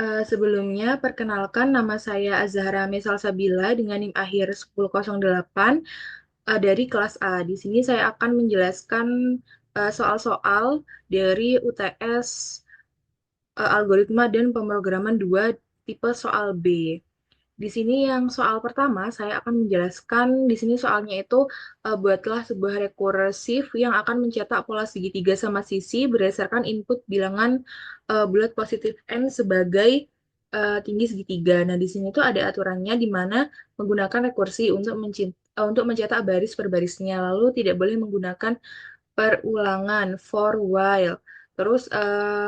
Sebelumnya, perkenalkan nama saya Azahra Mesal Sabila dengan NIM akhir 1008 dari kelas A. Di sini saya akan menjelaskan soal-soal dari UTS algoritma dan pemrograman 2 tipe soal B. Di sini yang soal pertama saya akan menjelaskan di sini soalnya itu buatlah sebuah rekursif yang akan mencetak pola segitiga sama sisi berdasarkan input bilangan bulat positif n sebagai tinggi segitiga. Nah, di sini tuh ada aturannya di mana menggunakan rekursi untuk mencetak baris per barisnya, lalu tidak boleh menggunakan perulangan for while. Terus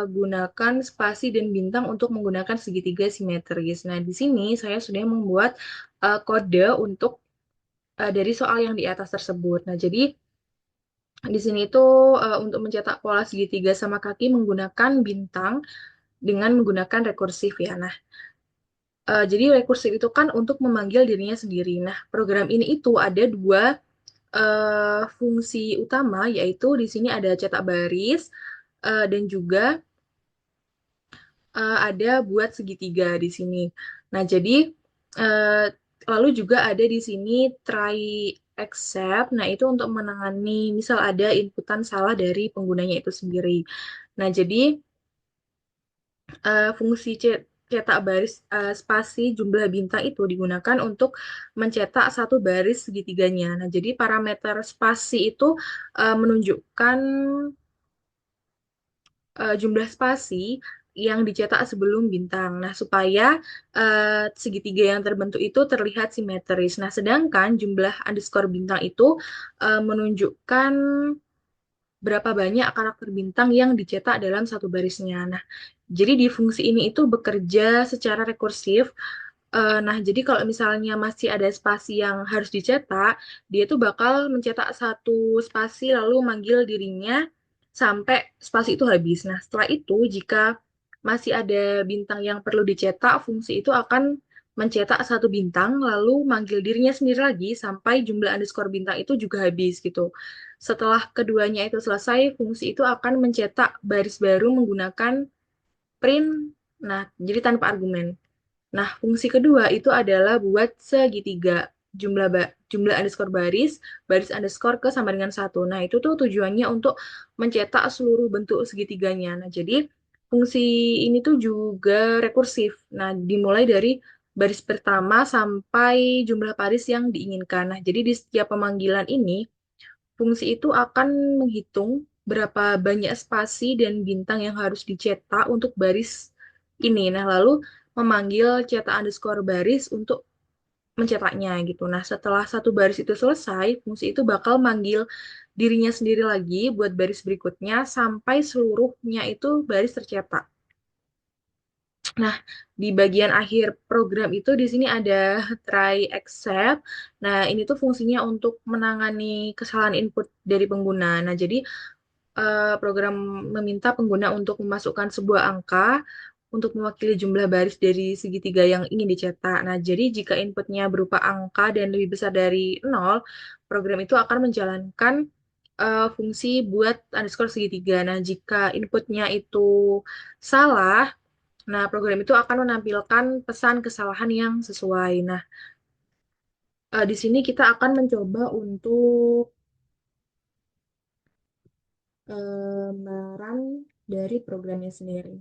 gunakan spasi dan bintang untuk menggunakan segitiga simetris. Nah, di sini saya sudah membuat kode untuk dari soal yang di atas tersebut. Nah, jadi di sini itu untuk mencetak pola segitiga sama kaki menggunakan bintang dengan menggunakan rekursif ya. Nah, jadi rekursif itu kan untuk memanggil dirinya sendiri. Nah, program ini itu ada dua fungsi utama, yaitu di sini ada cetak baris dan juga ada buat segitiga di sini. Nah, jadi eh, lalu juga ada di sini try except. Nah, itu untuk menangani misal ada inputan salah dari penggunanya itu sendiri. Nah, jadi fungsi cetak baris spasi jumlah bintang itu digunakan untuk mencetak satu baris segitiganya. Nah, jadi parameter spasi itu menunjukkan jumlah spasi yang dicetak sebelum bintang. Nah, supaya segitiga yang terbentuk itu terlihat simetris. Nah, sedangkan jumlah underscore bintang itu menunjukkan berapa banyak karakter bintang yang dicetak dalam satu barisnya. Nah, jadi di fungsi ini itu bekerja secara rekursif. Nah, jadi kalau misalnya masih ada spasi yang harus dicetak, dia tuh bakal mencetak satu spasi lalu manggil dirinya sampai spasi itu habis. Nah, setelah itu jika masih ada bintang yang perlu dicetak, fungsi itu akan mencetak satu bintang lalu manggil dirinya sendiri lagi sampai jumlah underscore bintang itu juga habis gitu. Setelah keduanya itu selesai, fungsi itu akan mencetak baris baru menggunakan print. Nah, jadi tanpa argumen. Nah, fungsi kedua itu adalah buat segitiga jumlah underscore baris, baris underscore ke sama dengan satu. Nah, itu tuh tujuannya untuk mencetak seluruh bentuk segitiganya. Nah, jadi fungsi ini tuh juga rekursif. Nah, dimulai dari baris pertama sampai jumlah baris yang diinginkan. Nah, jadi di setiap pemanggilan ini, fungsi itu akan menghitung berapa banyak spasi dan bintang yang harus dicetak untuk baris ini. Nah, lalu memanggil cetak underscore baris untuk mencetaknya gitu. Nah, setelah satu baris itu selesai, fungsi itu bakal manggil dirinya sendiri lagi buat baris berikutnya sampai seluruhnya itu baris tercetak. Nah, di bagian akhir program itu di sini ada try except. Nah, ini tuh fungsinya untuk menangani kesalahan input dari pengguna. Nah, jadi program meminta pengguna untuk memasukkan sebuah angka untuk mewakili jumlah baris dari segitiga yang ingin dicetak. Nah, jadi jika inputnya berupa angka dan lebih besar dari 0, program itu akan menjalankan fungsi buat underscore segitiga. Nah, jika inputnya itu salah, nah program itu akan menampilkan pesan kesalahan yang sesuai. Nah, di sini kita akan mencoba untuk gambaran dari programnya sendiri.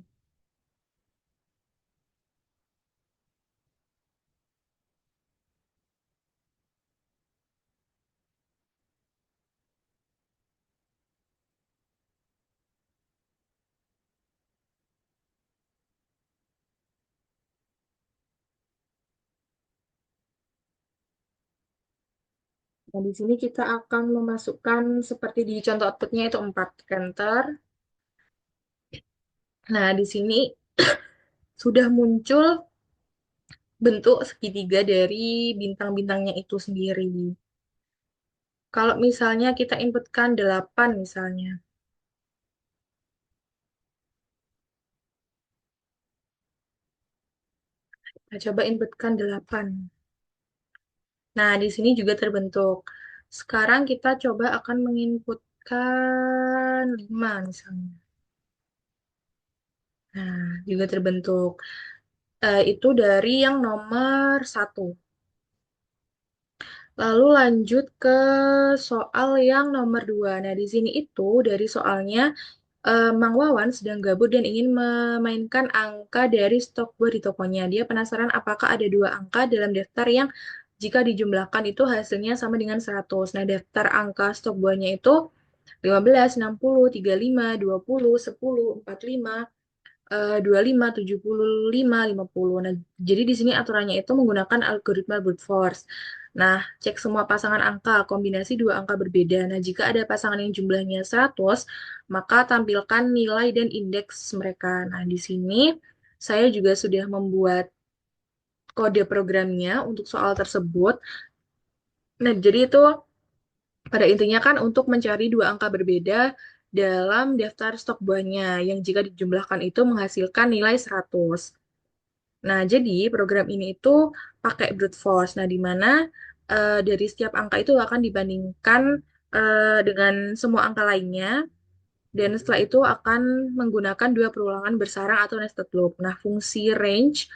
Nah, di sini kita akan memasukkan seperti di contoh outputnya itu 4 enter. Nah, di sini sudah muncul bentuk segitiga dari bintang-bintangnya itu sendiri. Kalau misalnya kita inputkan 8 misalnya. Kita coba inputkan 8. Nah, di sini juga terbentuk. Sekarang kita coba akan menginputkan 5 misalnya. Nah, juga terbentuk. Itu dari yang nomor satu. Lalu lanjut ke soal yang nomor dua. Nah, di sini itu dari soalnya Mang Wawan sedang gabut dan ingin memainkan angka dari stok buah di tokonya. Dia penasaran apakah ada dua angka dalam daftar yang jika dijumlahkan itu hasilnya sama dengan 100. Nah, daftar angka stok buahnya itu 15, 60, 35, 20, 10, 45, 25, 75, 50. Nah, jadi di sini aturannya itu menggunakan algoritma brute force. Nah, cek semua pasangan angka, kombinasi dua angka berbeda. Nah, jika ada pasangan yang jumlahnya 100, maka tampilkan nilai dan indeks mereka. Nah, di sini saya juga sudah membuat kode programnya untuk soal tersebut. Nah, jadi itu pada intinya kan untuk mencari dua angka berbeda dalam daftar stok buahnya yang jika dijumlahkan itu menghasilkan nilai 100. Nah, jadi program ini itu pakai brute force. Nah, di mana dari setiap angka itu akan dibandingkan dengan semua angka lainnya, dan setelah itu akan menggunakan dua perulangan bersarang atau nested loop. Nah, fungsi range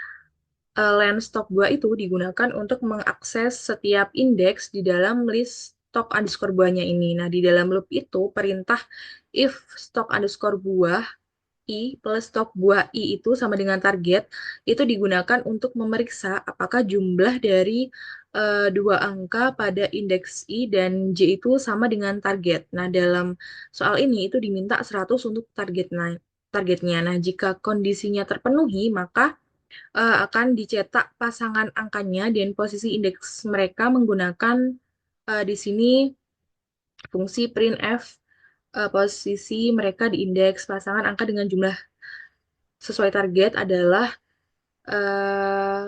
len stok buah itu digunakan untuk mengakses setiap indeks di dalam list stok underscore buahnya ini. Nah, di dalam loop itu perintah if stok underscore buah I plus stok buah I itu sama dengan target, itu digunakan untuk memeriksa apakah jumlah dari dua angka pada indeks I dan J itu sama dengan target. Nah, dalam soal ini itu diminta 100 untuk targetnya. Nah, jika kondisinya terpenuhi, maka akan dicetak pasangan angkanya dan posisi indeks mereka menggunakan di sini fungsi printf posisi mereka di indeks pasangan angka dengan jumlah sesuai target adalah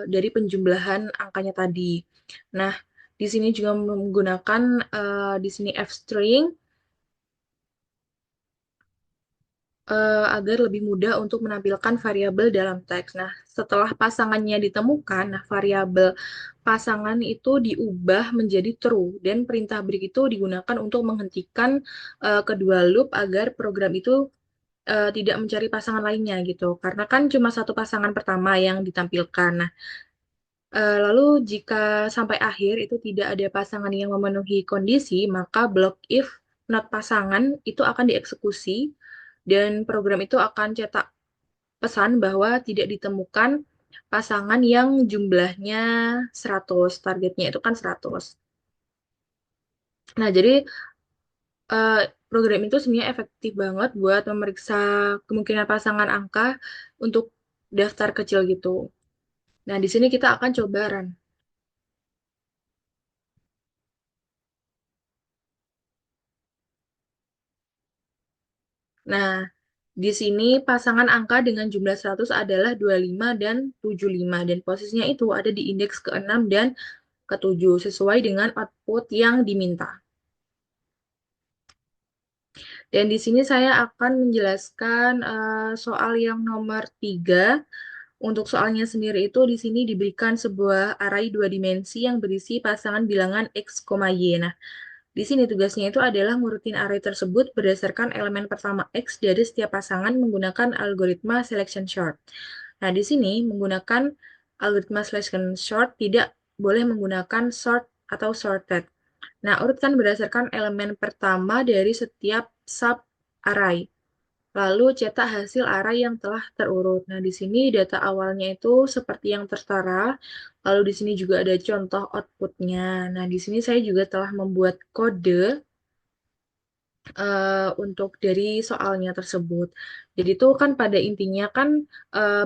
dari penjumlahan angkanya tadi. Nah, di sini juga menggunakan di sini f string agar lebih mudah untuk menampilkan variabel dalam teks. Nah, setelah pasangannya ditemukan, nah variabel pasangan itu diubah menjadi true dan perintah break itu digunakan untuk menghentikan kedua loop agar program itu tidak mencari pasangan lainnya gitu. Karena kan cuma satu pasangan pertama yang ditampilkan. Nah, lalu jika sampai akhir itu tidak ada pasangan yang memenuhi kondisi, maka blok if not pasangan itu akan dieksekusi dan program itu akan cetak pesan bahwa tidak ditemukan pasangan yang jumlahnya 100, targetnya itu kan 100. Nah, jadi eh, program itu sebenarnya efektif banget buat memeriksa kemungkinan pasangan angka untuk daftar kecil gitu. Nah, di sini kita akan coba run. Nah, di sini pasangan angka dengan jumlah 100 adalah 25 dan 75 dan posisinya itu ada di indeks ke-6 dan ke-7 sesuai dengan output yang diminta. Dan di sini saya akan menjelaskan soal yang nomor 3. Untuk soalnya sendiri itu di sini diberikan sebuah array dua dimensi yang berisi pasangan bilangan X, Y. Nah, di sini tugasnya itu adalah ngurutin array tersebut berdasarkan elemen pertama X dari setiap pasangan menggunakan algoritma selection sort. Nah, di sini menggunakan algoritma selection sort tidak boleh menggunakan sort atau sorted. Nah, urutkan berdasarkan elemen pertama dari setiap sub array. Lalu cetak hasil array yang telah terurut. Nah, di sini data awalnya itu seperti yang tertera. Lalu di sini juga ada contoh outputnya. Nah, di sini saya juga telah membuat kode untuk dari soalnya tersebut. Jadi itu kan pada intinya kan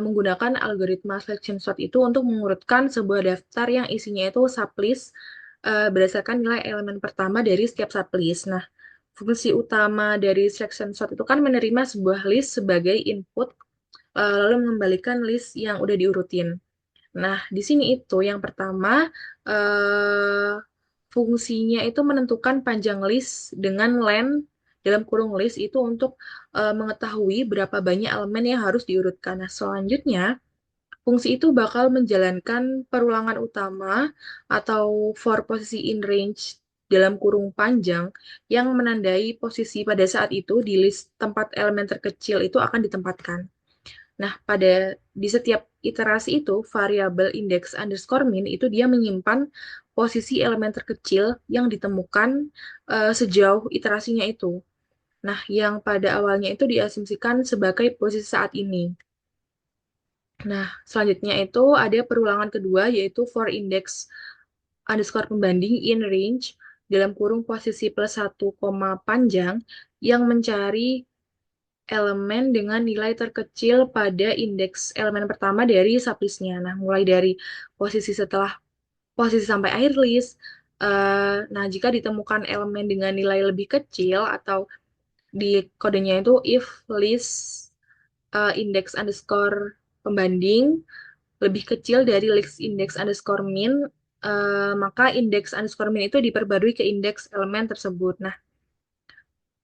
menggunakan algoritma selection sort itu untuk mengurutkan sebuah daftar yang isinya itu sublist berdasarkan nilai elemen pertama dari setiap sublist. Nah, fungsi utama dari selection sort itu kan menerima sebuah list sebagai input lalu mengembalikan list yang udah diurutin. Nah, di sini itu yang pertama eh, fungsinya itu menentukan panjang list dengan len dalam kurung list itu untuk mengetahui berapa banyak elemen yang harus diurutkan. Nah, selanjutnya fungsi itu bakal menjalankan perulangan utama atau for posisi in range dalam kurung panjang yang menandai posisi pada saat itu di list tempat elemen terkecil itu akan ditempatkan. Nah, di setiap iterasi itu, variabel index underscore min itu dia menyimpan posisi elemen terkecil yang ditemukan sejauh iterasinya itu. Nah, yang pada awalnya itu diasumsikan sebagai posisi saat ini. Nah, selanjutnya itu ada perulangan kedua, yaitu for index underscore pembanding in range dalam kurung posisi plus satu koma panjang yang mencari elemen dengan nilai terkecil pada indeks elemen pertama dari sublistnya. Nah, mulai dari posisi setelah posisi sampai akhir list. Nah, jika ditemukan elemen dengan nilai lebih kecil atau di kodenya itu if list index underscore pembanding lebih kecil dari list index underscore min, maka index underscore min itu diperbarui ke indeks elemen tersebut. Nah,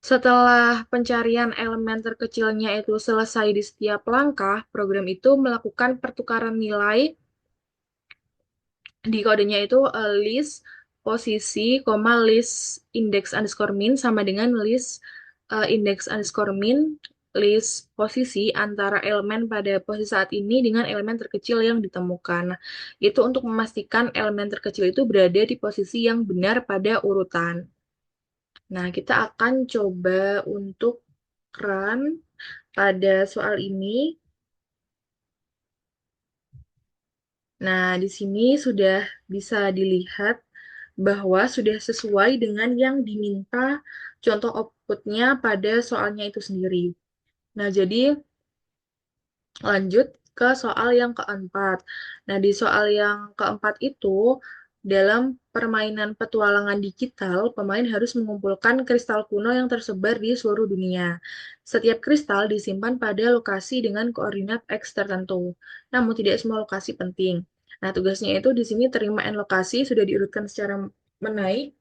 setelah pencarian elemen terkecilnya itu selesai di setiap langkah, program itu melakukan pertukaran nilai di kodenya itu list posisi, list index underscore min sama dengan list index underscore min list posisi antara elemen pada posisi saat ini dengan elemen terkecil yang ditemukan. Nah, itu untuk memastikan elemen terkecil itu berada di posisi yang benar pada urutan. Nah, kita akan coba untuk run pada soal ini. Nah, di sini sudah bisa dilihat bahwa sudah sesuai dengan yang diminta contoh outputnya pada soalnya itu sendiri. Nah, jadi lanjut ke soal yang keempat. Nah, di soal yang keempat itu, dalam permainan petualangan digital, pemain harus mengumpulkan kristal kuno yang tersebar di seluruh dunia. Setiap kristal disimpan pada lokasi dengan koordinat X tertentu, namun tidak semua lokasi penting. Nah, tugasnya itu di sini terima N lokasi sudah diurutkan secara menaik.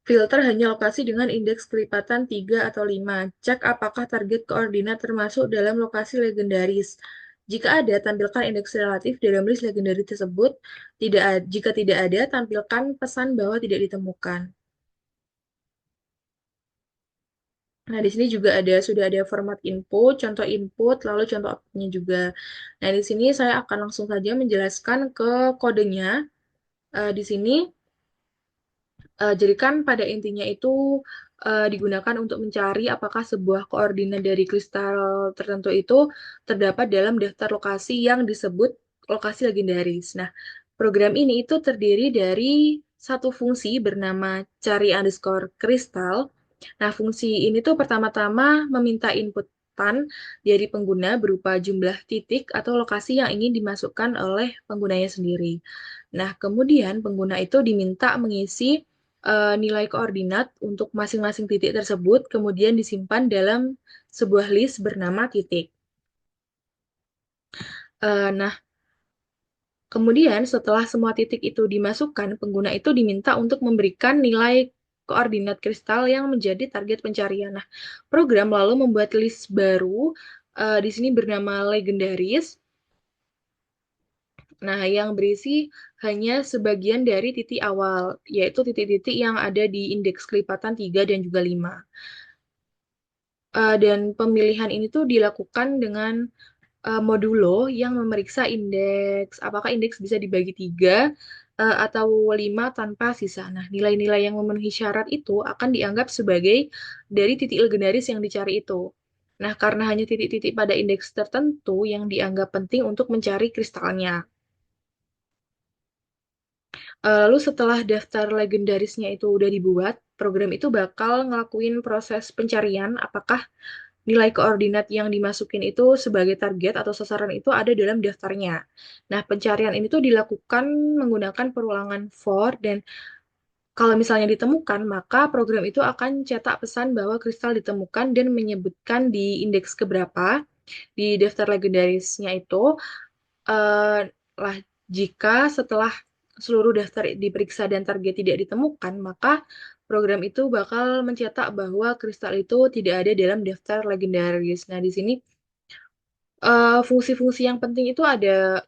Filter hanya lokasi dengan indeks kelipatan 3 atau 5. Cek apakah target koordinat termasuk dalam lokasi legendaris. Jika ada, tampilkan indeks relatif dalam list legendaris tersebut. Jika tidak ada, tampilkan pesan bahwa tidak ditemukan. Nah, di sini juga sudah ada format input, lalu contoh outputnya juga. Nah, di sini saya akan langsung saja menjelaskan ke kodenya. Di sini jadi kan pada intinya itu digunakan untuk mencari apakah sebuah koordinat dari kristal tertentu itu terdapat dalam daftar lokasi yang disebut lokasi legendaris. Nah, program ini itu terdiri dari satu fungsi bernama cari underscore kristal. Nah, fungsi ini tuh pertama-tama meminta inputan dari pengguna berupa jumlah titik atau lokasi yang ingin dimasukkan oleh penggunanya sendiri. Nah, kemudian pengguna itu diminta mengisi nilai koordinat untuk masing-masing titik tersebut, kemudian disimpan dalam sebuah list bernama titik. Nah, kemudian setelah semua titik itu dimasukkan, pengguna itu diminta untuk memberikan nilai koordinat kristal yang menjadi target pencarian. Nah, program lalu membuat list baru di sini bernama legendaris. Nah, yang berisi hanya sebagian dari titik awal, yaitu titik-titik yang ada di indeks kelipatan 3 dan juga 5. Dan pemilihan ini tuh dilakukan dengan modulo yang memeriksa indeks, apakah indeks bisa dibagi 3 atau 5 tanpa sisa. Nah, nilai-nilai yang memenuhi syarat itu akan dianggap sebagai dari titik legendaris yang dicari itu. Nah, karena hanya titik-titik pada indeks tertentu yang dianggap penting untuk mencari kristalnya. Lalu setelah daftar legendarisnya itu udah dibuat, program itu bakal ngelakuin proses pencarian apakah nilai koordinat yang dimasukin itu sebagai target atau sasaran itu ada dalam daftarnya. Nah, pencarian ini tuh dilakukan menggunakan perulangan for dan kalau misalnya ditemukan, maka program itu akan cetak pesan bahwa kristal ditemukan dan menyebutkan di indeks keberapa di daftar legendarisnya itu. eh, lah jika setelah seluruh daftar diperiksa dan target tidak ditemukan, maka program itu bakal mencetak bahwa kristal itu tidak ada dalam daftar legendaris. Nah, di sini fungsi-fungsi yang penting itu ada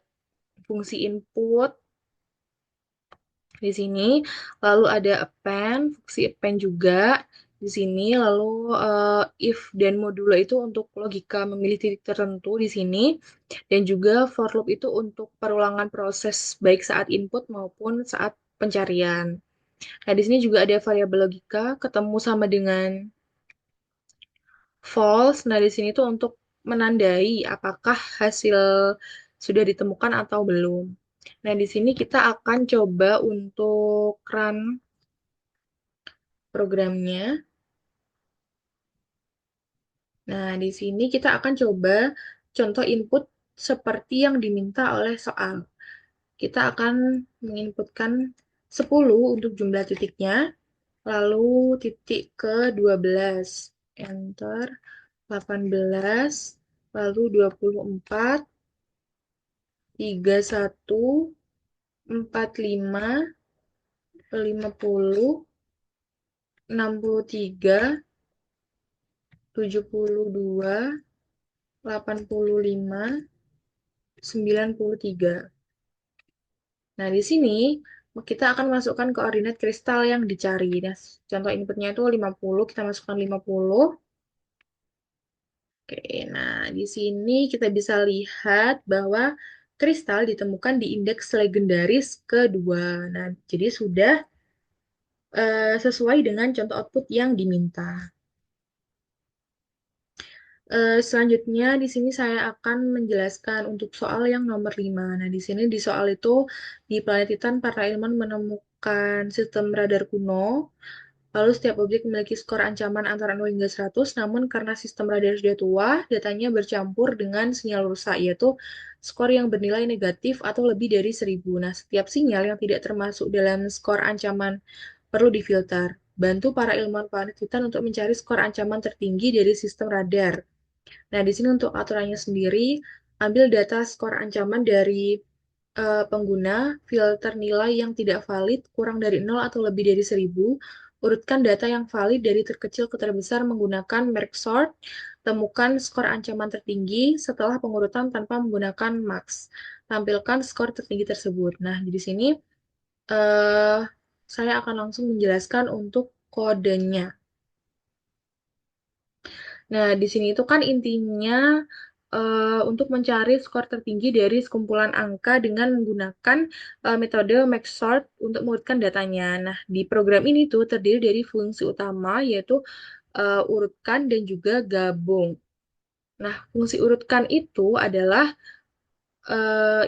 fungsi input di sini, lalu ada append, fungsi append juga. di sini. Lalu if dan modulo itu untuk logika memilih titik tertentu di sini. Dan juga for loop itu untuk perulangan proses baik saat input maupun saat pencarian. Nah, di sini juga ada variabel logika ketemu sama dengan false. Nah, di sini tuh untuk menandai apakah hasil sudah ditemukan atau belum. Nah, di sini kita akan coba untuk run programnya. Nah, di sini kita akan coba contoh input seperti yang diminta oleh soal. Kita akan menginputkan 10 untuk jumlah titiknya, lalu titik ke 12. Enter, 18, lalu 24, 31, 45, 50, 63, 72, 85, 93. Nah, di sini kita akan masukkan koordinat kristal yang dicari. Nah, contoh inputnya itu 50, kita masukkan 50. Oke, nah di sini kita bisa lihat bahwa kristal ditemukan di indeks legendaris kedua. Nah, jadi sudah sesuai dengan contoh output yang diminta. Selanjutnya di sini saya akan menjelaskan untuk soal yang nomor 5. Nah, di sini di soal itu di planet Titan para ilmuwan menemukan sistem radar kuno. Lalu setiap objek memiliki skor ancaman antara 0 hingga 100, namun karena sistem radar sudah tua, datanya bercampur dengan sinyal rusak, yaitu skor yang bernilai negatif atau lebih dari 1000. Nah, setiap sinyal yang tidak termasuk dalam skor ancaman perlu difilter. Bantu para ilmuwan planet Titan untuk mencari skor ancaman tertinggi dari sistem radar. Nah, di sini untuk aturannya sendiri, ambil data skor ancaman dari pengguna, filter nilai yang tidak valid, kurang dari 0 atau lebih dari 1000, urutkan data yang valid dari terkecil ke terbesar menggunakan merge sort, temukan skor ancaman tertinggi setelah pengurutan tanpa menggunakan max. Tampilkan skor tertinggi tersebut. Nah, di sini eh, saya akan langsung menjelaskan untuk kodenya. Nah, di sini itu kan intinya untuk mencari skor tertinggi dari sekumpulan angka dengan menggunakan metode maxsort untuk mengurutkan datanya. Nah, di program ini tuh terdiri dari fungsi utama yaitu urutkan dan juga gabung. Nah, fungsi urutkan itu adalah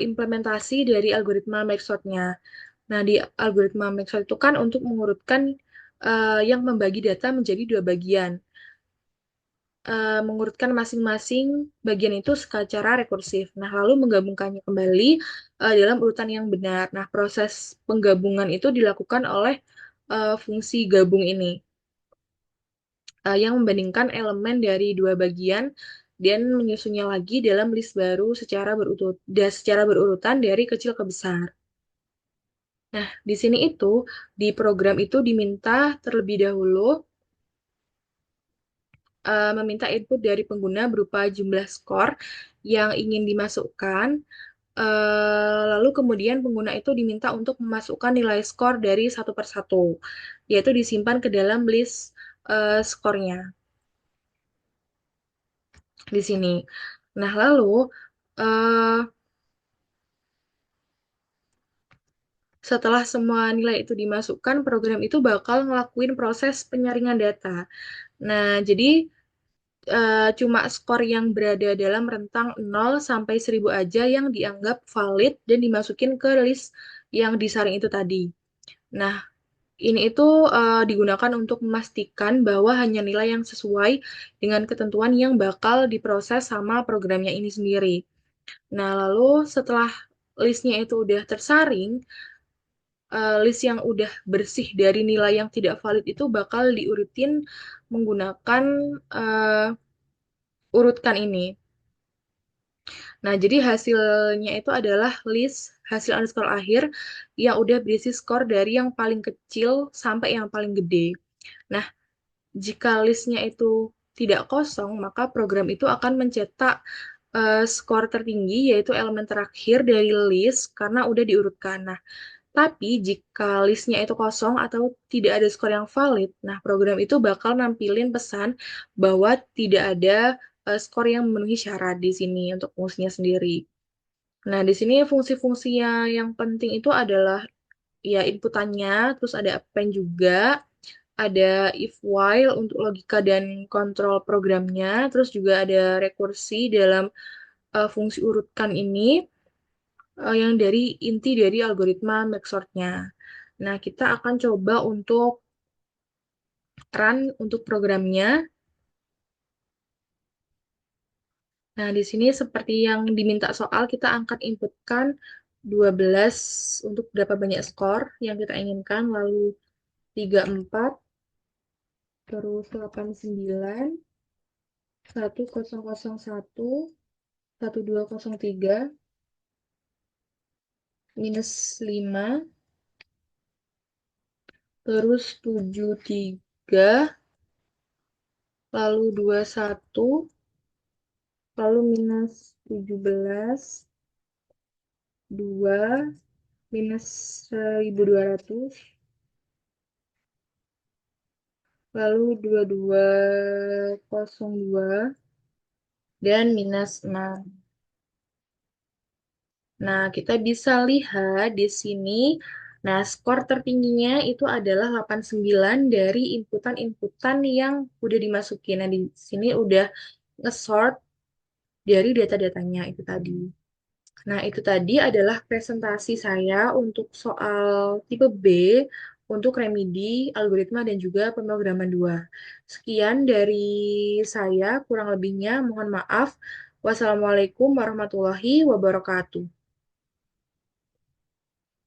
implementasi dari algoritma maxsort-nya. Nah, di algoritma maxsort itu kan untuk mengurutkan yang membagi data menjadi dua bagian, mengurutkan masing-masing bagian itu secara rekursif. Nah, lalu menggabungkannya kembali dalam urutan yang benar. Nah, proses penggabungan itu dilakukan oleh fungsi gabung ini yang membandingkan elemen dari dua bagian dan menyusunnya lagi dalam list baru secara berurutan dari kecil ke besar. Nah, di sini itu di program itu diminta terlebih dahulu meminta input dari pengguna berupa jumlah skor yang ingin dimasukkan. Lalu kemudian pengguna itu diminta untuk memasukkan nilai skor dari satu per satu, yaitu disimpan ke dalam list skornya di sini. Nah, lalu eh, setelah semua nilai itu dimasukkan, program itu bakal ngelakuin proses penyaringan data. Nah, jadi cuma skor yang berada dalam rentang 0 sampai 1000 aja yang dianggap valid dan dimasukin ke list yang disaring itu tadi. Nah, ini itu digunakan untuk memastikan bahwa hanya nilai yang sesuai dengan ketentuan yang bakal diproses sama programnya ini sendiri. Nah, lalu setelah listnya itu udah tersaring, list yang udah bersih dari nilai yang tidak valid itu bakal diurutin menggunakan uh, urutkan ini. Nah, jadi hasilnya itu adalah list hasil underscore akhir yang udah berisi skor dari yang paling kecil sampai yang paling gede. Nah, jika listnya itu tidak kosong, maka program itu akan mencetak skor tertinggi, yaitu elemen terakhir dari list karena udah diurutkan. Nah, Tapi jika listnya itu kosong atau tidak ada skor yang valid, nah program itu bakal nampilin pesan bahwa tidak ada skor yang memenuhi syarat di sini untuk fungsinya sendiri. Nah, di sini fungsi-fungsinya yang penting itu adalah ya inputannya, terus ada append juga, ada if while untuk logika dan kontrol programnya, terus juga ada rekursi dalam fungsi urutkan ini yang dari inti dari algoritma merge-sort-nya. Nah, kita akan coba untuk run untuk programnya. Nah, di sini seperti yang diminta soal, kita angkat inputkan 12 untuk berapa banyak skor yang kita inginkan, lalu 34, terus 89, 1001, 1203, minus 5, terus 73, lalu 21, lalu minus 17, 2, minus 1200, lalu 2202, dan minus 6. Nah, kita bisa lihat di sini, nah skor tertingginya itu adalah 89 dari inputan-inputan yang udah dimasukin. Nah, di sini udah nge-sort dari data-datanya itu tadi. Nah, itu tadi adalah presentasi saya untuk soal tipe B untuk remedi, algoritma, dan juga pemrograman 2. Sekian dari saya, kurang lebihnya mohon maaf. Wassalamualaikum warahmatullahi wabarakatuh.